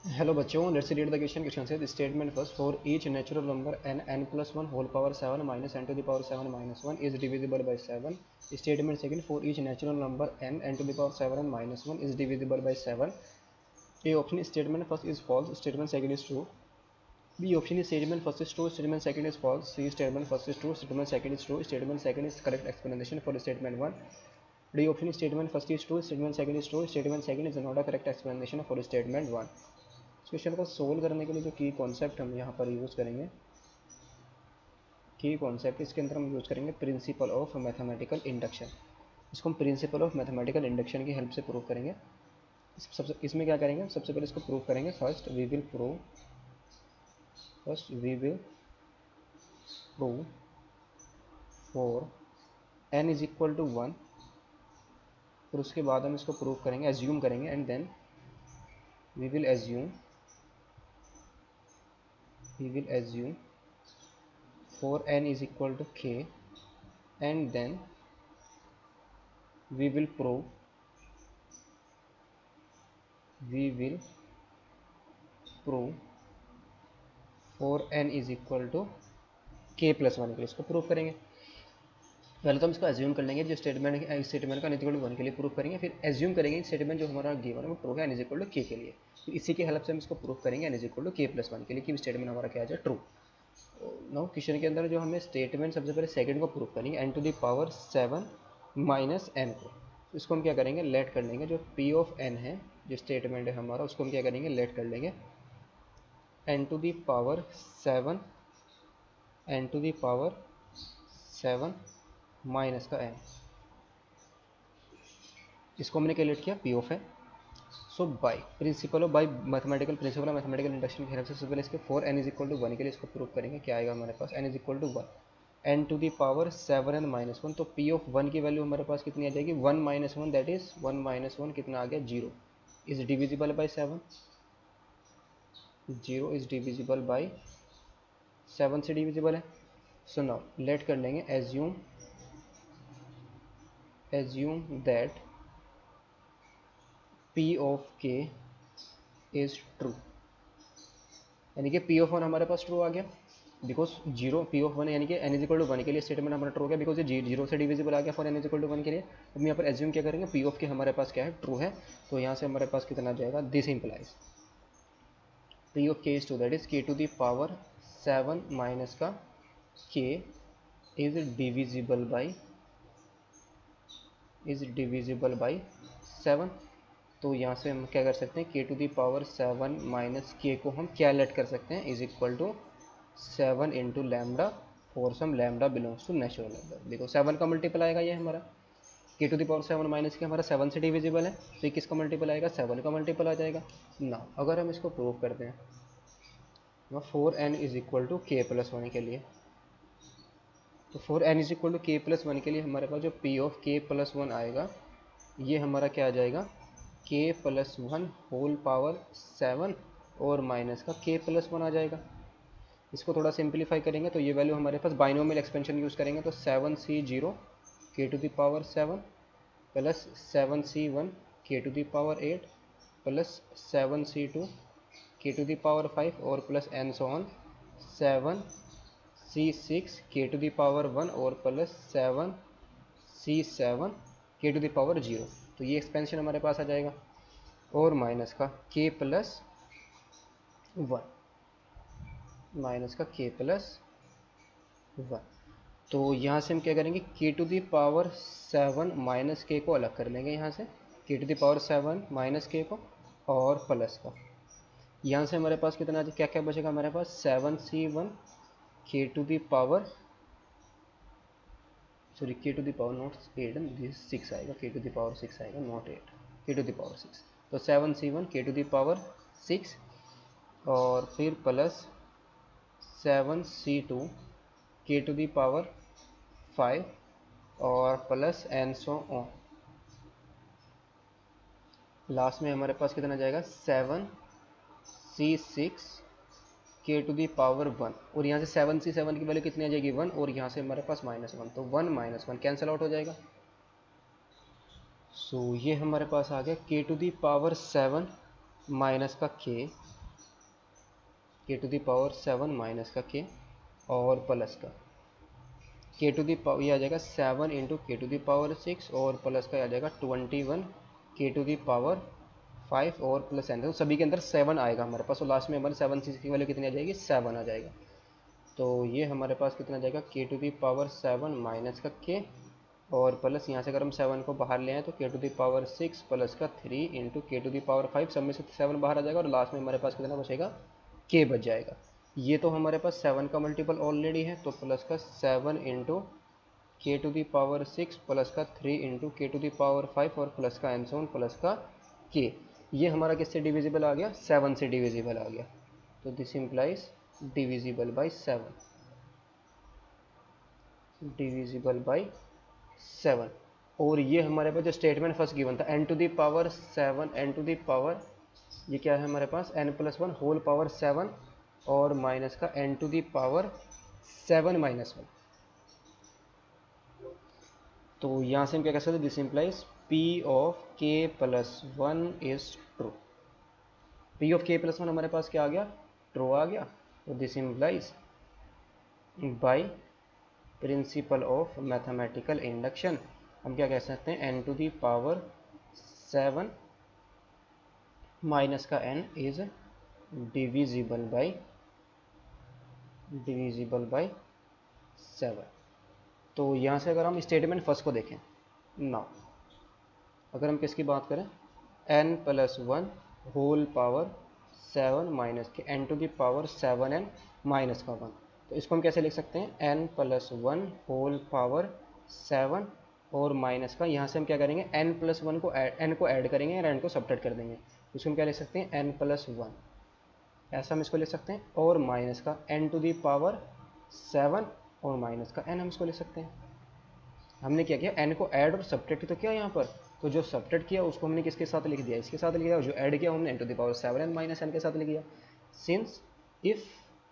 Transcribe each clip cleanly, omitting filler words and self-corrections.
Hello बच्चों, let's read the question से statement first for each natural number n plus one whole power 7 minus n to the power 7 minus 1 is divisible by 7। Statement second for each natural number n to the power 7 minus 1 is divisible by 7। A option statement first is false, statement second is true. B option is statement first is true, statement second is false. C statement first is true, statement second is true, statement second is correct explanation for statement 1. D option is statement first is true, statement second is true, statement second is not a correct explanation for statement 1. इस question को solve करने के लिए जो की concept हम यहाँ पर यूज़ करेंगे, की कॉन्सेप्ट इसके अंदर हम यूज़ करेंगे प्रिंसिपल ऑफ मैथमेटिकल इंडक्शन। इसको हम प्रिंसिपल ऑफ मैथमेटिकल इंडक्शन की हेल्प से प्रूव करेंगे। इसमें क्या करेंगे, सबसे पहले इसको प्रूव करेंगे। First we will prove for n is equal to 1, फिर उसके बाद हम इसको प्रूव करेंगे, एज्यूम करेंगे, and then we will assume for n is equal to k, and then we will prove for n is equal to k plus 1 के लिए इसको प्रूव करेंगे। पहले तो हम इसको एज्यूम कर लेंगे, जो स्टेटमेंट का n इक्वल टू 1 के लिए प्रूव करेंगे, फिर एज्यूम करेंगे स्टेटमेंट जो हमारा गिवन है वो प्रूव है n is equal to k के लिए। फिर इसी की हेल्प से हम इसको प्रूव करेंगे n is equal to k plus 1 के लिए कि स्टेटमेंट हमारा क्या आ जाए, ट्रू। नाउ क्वेश्चन के अंदर जो हमें स्टेटमेंट सबसे पहले सेकंड को प्रूव करेंगे, n to the power 7 minus n को। तो इसको हम क्या करेंगे, लेट कर लेंगे। जो p ऑफ n है, जो स्टेटमेंट है हमारा, उसको हम क्या करेंगे, लेट कर लेंगे n to the power 7 minus का n। इसको हमने क्या लेट किया, p of n। So by mathematical principle of mathematical induction की हेल्प से सबसे पहले इसके for n is equal to 1 के लिए इसको प्रूव करेंगे। क्या आएगा हमारे पास, n is equal to 1, n to the power 7 n minus 1। तो p ऑफ 1 की वैल्यू हमारे पास कितनी आ जाएगी, 1 माइनस 1, दैट इज 1 माइनस 1 कितना आ गया, 0 is divisible by 7। 0 is divisible by 7 से डिविजिबल है। सो नाउ लेट कर लेंगे, assume that p of k is true, यानी कि p ऑफ 1 हमारे पास ट्रू आ गया बिकॉज 0 p ऑफ 1 यानी कि n इज इक्वल टू 1 के लिए स्टेटमेंट हमारा ट्रू हो गया बिकॉज ये 0 से डिविजिबल आ गया for n is equal to 1 के लिए। तो हम यहाँ पर एज्यूम क्या करेंगे, p ऑफ k हमारे पास क्या है, ट्रू है। तो यहाँ से हमारे पास कितना आ जाएगा, this implies p of k is true, that is k to the power 7 minus का k इज डिविजिबल बाई 7। तो यहाँ से हम क्या कर सकते हैं, k to the power 7 minus k को हम क्या लेट कर सकते हैं, is equal to 7 into lambda for some lambda belongs to natural number. देखो 7 का मल्टीपल आएगा, ये हमारा k to the power 7 minus के हमारा 7 से डिविजिबल है, तो ये किसका मल्टीपल आएगा, 7 का मल्टीपल आ जाएगा ना। अगर हम इसको प्रूव करते हैं 4n is equal to k plus 1 के लिए, तो 4n is equal to k plus 1 के लिए हमारे पास जो p ऑफ k प्लस 1 आएगा, ये हमारा क्या आ जाएगा, k प्लस 1 होल पावर 7 और माइनस का k प्लस 1 आ जाएगा। इसको थोड़ा सिंप्लीफाई करेंगे तो ये वैल्यू हमारे पास बाइनोमियल एक्सपेंशन यूज़ करेंगे, तो 7c0 k to the power 7 plus 7c1 k to the power 8 plus 7c2 k to the power 5 और plus and so on 7c6 k to the power 1 और plus 7c7 k to the power 0। तो ये expansion हमारे पास आ जाएगा और minus का k plus 1 तो यहाँ से हम क्या करेंगे, k to the power 7 minus k को अलग कर लेंगे, यहाँ से k to the power 7 minus k को और प्लस का, यहाँ से हमारे पास कितना क्या क्या बचेगा, हमारे पास 7c1 k to the power k to the power not 8, this 6 आएगा, k टू दी पावर 6 आएगा, not 8, k to the power 6। तो 7c1 k to the power 6 और फिर plus 7c2 k to the power 5 और plus and so on. Last में हमारे पास कितना जाएगा, 7c6 k to the power 1 और यहाँ से 7c7 की वैल्यू कितनी आ जाएगी, 1, और यहाँ से हमारे पास -1, तो 1 -1 कैंसिल आउट हो जाएगा। सो ये हमारे पास आ गया k to the power 7 minus का के टू दी पावर 7 माइनस का के और प्लस का के टू दी पावर, ये आ जाएगा 7 इंटू के टू दी पावर 6 और प्लस का आ जाएगा 21 के टू दी पावर 5 और प्लस एन, तो सभी के अंदर 7 आएगा हमारे पास, और लास्ट में हमारे 7 की वैल्यू कितनी आ जाएगी, 7 आ जाएगा। तो ये हमारे पास कितना आ जाएगा, के टू दी पावर 7 माइनस का के और प्लस यहाँ से अगर हम 7 को बाहर ले आए तो के टू दी पावर 6 प्लस का 3 इंटू के टू दी पावर 5, सब में से 7 बाहर आ जाएगा और लास्ट में हमारे पास कितना बचेगा, के बच जाएगा। ये तो हमारे पास 7 का मल्टीपल ऑलरेडी है, तो प्लस का 7 इंटू के टू दी पावर 6 प्लस का 3 इंटू के टू दी पावर 5 और प्लस का एन सेवन प्लस का के, ये हमारा किससे डिविजिबल आ गया, 7 से डिविजिबल आ गया। तो this implies divisible by 7, divisible by 7। और ये हमारे पास जो स्टेटमेंट फर्स्ट गिवन था n to the power 7, n to the power, ये क्या है हमारे पास n प्लस 1 होल पावर 7 और माइनस का n to the power 7 minus 1। तो यहाँ से हम क्या कह सकते हैं, this implies p of k plus 1 is true. p of k plus 1 हमारे पास क्या आ गया, ट्रू आ गया। तो this implies by principle of mathematical induction हम क्या कह सकते हैं, n to the power 7 minus का n इज डिविजिबल बाई 7। तो यहाँ से अगर हम स्टेटमेंट फर्स्ट को देखें नाउ, अगर हम किसकी बात करें, n plus 1 whole power 7 minus के n to the power 7n minus का 1, तो इसको हम कैसे लिख सकते हैं, n प्लस 1 होल पावर 7 और माइनस का, यहाँ से हम क्या करेंगे, n प्लस 1 को n को ऐड करेंगे और n को सब्ट्रैक्ट कर देंगे, इसको हम क्या लिख सकते हैं, n प्लस 1, ऐसा हम इसको लिख सकते हैं, और माइनस का n टू दी पावर 7 और माइनस का n हम इसको लिख सकते हैं। हमने क्या किया, n को ऐड और सब्ट्रैक्ट तो किया यहाँ पर, तो जो सब्ट्रैक्ट किया उसको हमने किसके साथ लिख दिया, इसके साथ लिख दिया, और जो ऐड किया हमने n to the power 7n minus n के साथ लिख दिया। Since if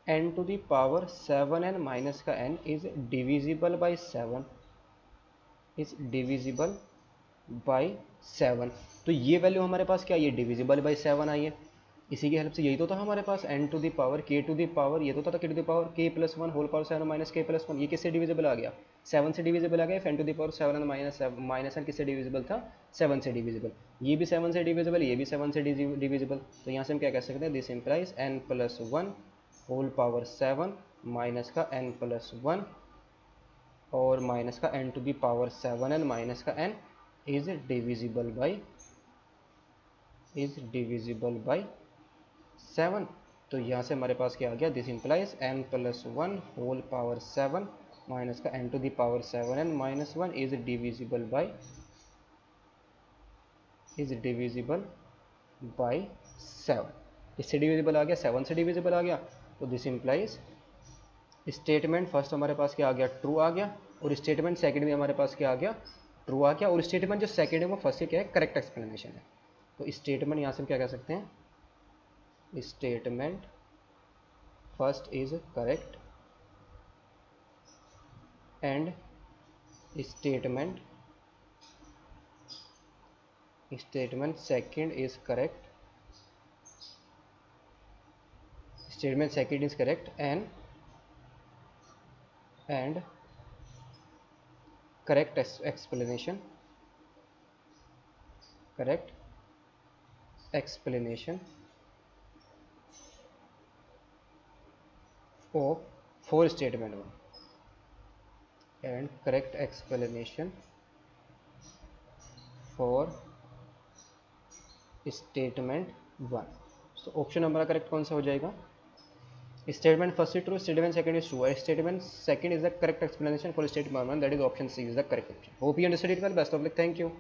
n to the power 7n minus का n is divisible by 7, is divisible by 7, तो ये वैल्यू हमारे पास क्या, ये डिविजिबल बाई 7 आई है। इसी की हेल्प से यही तो था हमारे पास n to the power k to the power, ये तो था k to the power k plus 1 whole power 7 minus k plus 1, ये किससे डिविजिबल आ गया, 7 से डिविजिबल आ गया। n to the power 7 minus n किससे डिविजिबल था, 7 से डिविजिबल, ये भी 7 से डिविजिबल, ये भी 7 से डिविजिबल। तो यहाँ से हम क्या कह सकते हैं, this implies n plus 1 whole power 7 minus का n प्लस 1 और माइनस का n to the power 7n minus का n इज डिविजिबल बाई 7। तो यहाँ से हमारे पास क्या आ गया, this implies n plus 1 whole power 7 minus का n to the power 7n minus 1 is divisible by 7। इससे डिविजिबल आ गया, 7 से डिविजिबल आ गया, तो दिस इम्प्लाइज स्टेटमेंट फर्स्ट हमारे पास क्या आ गया, ट्रू आ गया, और स्टेटमेंट सेकंड भी हमारे पास क्या आ गया, ट्रू आ गया, और स्टेटमेंट जो सेकंड है वो फर्स्ट से क्या है, करेक्ट एक्सप्लेनेशन है। तो स्टेटमेंट यहाँ से हम क्या कह सकते हैं, statement first is correct and statement second is correct, statement second is correct and correct explanation of for statement 1 and correct explanation for statement 1। तो ऑप्शन हमारा करेक्ट कौन सा हो जाएगा, statement first is true, statement second is true, statement second is the correct explanation for statement 1, that is option C is the correct option. Hope you understood it well, best of luck, thank you.